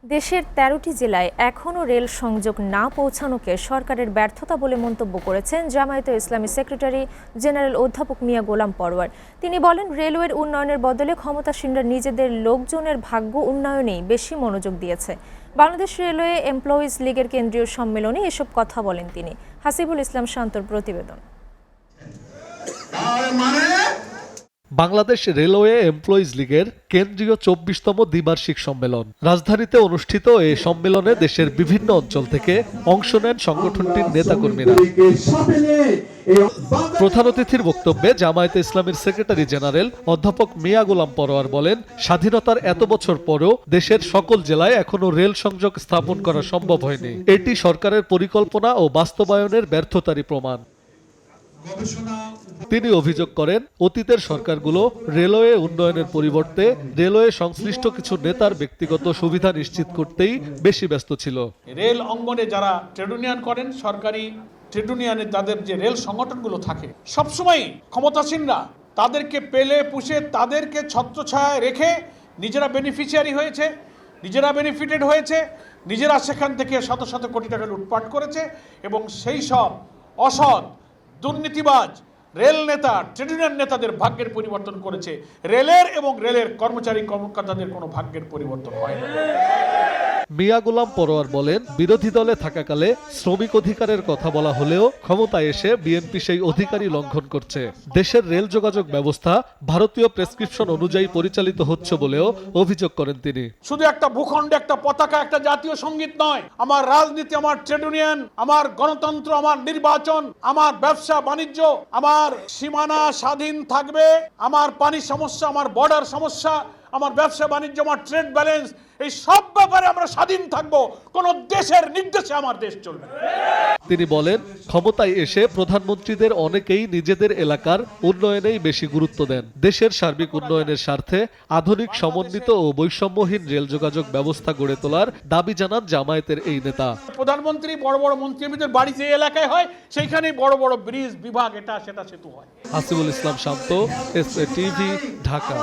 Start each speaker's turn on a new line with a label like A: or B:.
A: দেশের ১৩টি জেলায় এখনও রেল সংযোগ না পৌঁছানোকে সরকারের ব্যর্থতা বলে মন্তব্য করেছেন জামায়াতে ইসলামী সেক্রেটারি জেনারেল অধ্যাপক মিয়া গোলাম পরোয়ার। তিনি বলেন, রেলওয়ের উন্নয়নের বদলে ক্ষমতাসীনরা নিজেদের লোকজনের ভাগ্য উন্নয়নেই বেশি মনোযোগ দিয়েছে। বাংলাদেশ রেলওয়ে এমপ্লয়িজ লীগের কেন্দ্রীয় সম্মেলনে এসব কথা বলেন তিনি। হাসিবুল ইসলাম শান্তর প্রতিবেদন।
B: বাংলাদেশ রেলওয়ে এমপ্লয়িজ লীগের কেন্দ্রীয় ২৪তম দ্বিবার্ষিক সম্মেলন। রাজধানীতে অনুষ্ঠিত এই সম্মেলনে দেশের বিভিন্ন অঞ্চল থেকে অংশ নেন সংগঠনটির নেতাকর্মীরা। প্রধান অতিথির বক্তব্যে জামায়াতে ইসলামীর সেক্রেটারি জেনারেল অধ্যাপক মিয়া গোলাম পরোয়ার বলেন, স্বাধীনতার এত বছর পরেও দেশের সকল জেলায় এখনো রেল সংযোগ স্থাপন করা সম্ভব হয়নি। এটি সরকারের পরিকল্পনা ও বাস্তবায়নের ব্যর্থতারই প্রমাণ। তিনি অভিযোগ করেন, অতীতের সরকারগুলো রেলওয়ে উন্নয়নের পরিবর্তে রেলওয়ে সংশ্লিষ্ট কিছু নেতার ব্যক্তিগত সুবিধা নিশ্চিত করতেই বেশি ব্যস্ত ছিল।
C: রেল অঙ্গনে যারা ট্রেড ইউনিয়ন করেন, সরকারি ট্রেড ইউনিয়নে তাদের যে রেল সংগঠনগুলো থাকে, সবসময় ক্ষমতাসীনরা তাদেরকে পেলে পুষে তাদেরকে ছত্রছায়ায় রেখে নিজেরা বেনিফিশিয়ারি হয়েছে, নিজেরা বেনিফিটেড হয়েছে, নিজেরা সেখান থেকে শত শত কোটি টাকা লুটপাট করেছে এবং সেই সব অসৎ দুর্নীতিবাজ রেল নেতা ট্রেড ইউনিয়ন নেতাদের ভাগ্যের পরিবর্তন করেছে। রেলের এবং রেলের কর্মচারী কর্মকর্তাদের কোনো ভাগ্যের পরিবর্তন হয় না।
B: মিয়া গোলাম পরোয়ার বলেন, বিরোধী দলে থাকাকালে শ্রমিক অধিকারের কথা বলা হলেও ক্ষমতায় এসে বিএনপি সেই অধিকারই লঙ্ঘন করছে। দেশের রেল যোগাযোগ ব্যবস্থা ভারতীয় প্রেসক্রিপশন অনুযায়ী পরিচালিত হচ্ছে বলেও অভিযোগ করেন তিনি।
C: শুধু একটা ভূখণ্ডে একটা পতাকা, একটা জাতীয় সঙ্গীত নয়, আমার রাজনীতি, আমার ট্রেড ইউনিয়ন, আমার গণতন্ত্র, আমার নির্বাচন, আমার ব্যবসা বাণিজ্য, আমার সীমানা স্বাধীন থাকবে, আমার পানি সমস্যা, আমার বর্ডার সমস্যা, আমার ব্যবসা বাণিজ্য, আমার ট্রেড ব্যালেন্স, এই সব ব্যাপারে আমরা স্বাধীন থাকব। কোন দেশের নির্দেশে আমার দেশ চলবে।
B: তিনি বলেন, ক্ষমতায় এসে প্রধানমন্ত্রীদের অনেকেই নিজেদের এলাকার উন্নয়নেই বেশি গুরুত্ব দেন। দেশের সার্বিক উন্নয়নের স্বার্থে আধুনিক সমন্বিত ও বৈষম্যহীন রেল যোগাযোগ ব্যবস্থা গড়ে তোলার দাবি জানান জামায়াতের এই নেতা।
C: প্রধানমন্ত্রী বড় বড় মন্ত্রীদের বাড়ি যে এলাকায় হয়, সেইখানেই বড় বড় ব্রিজ, বিভাগ, এটা সেটা সেতু হয়।
B: হাসিবুল ইসলাম শান্ত, এসএ টিভি, ঢাকা।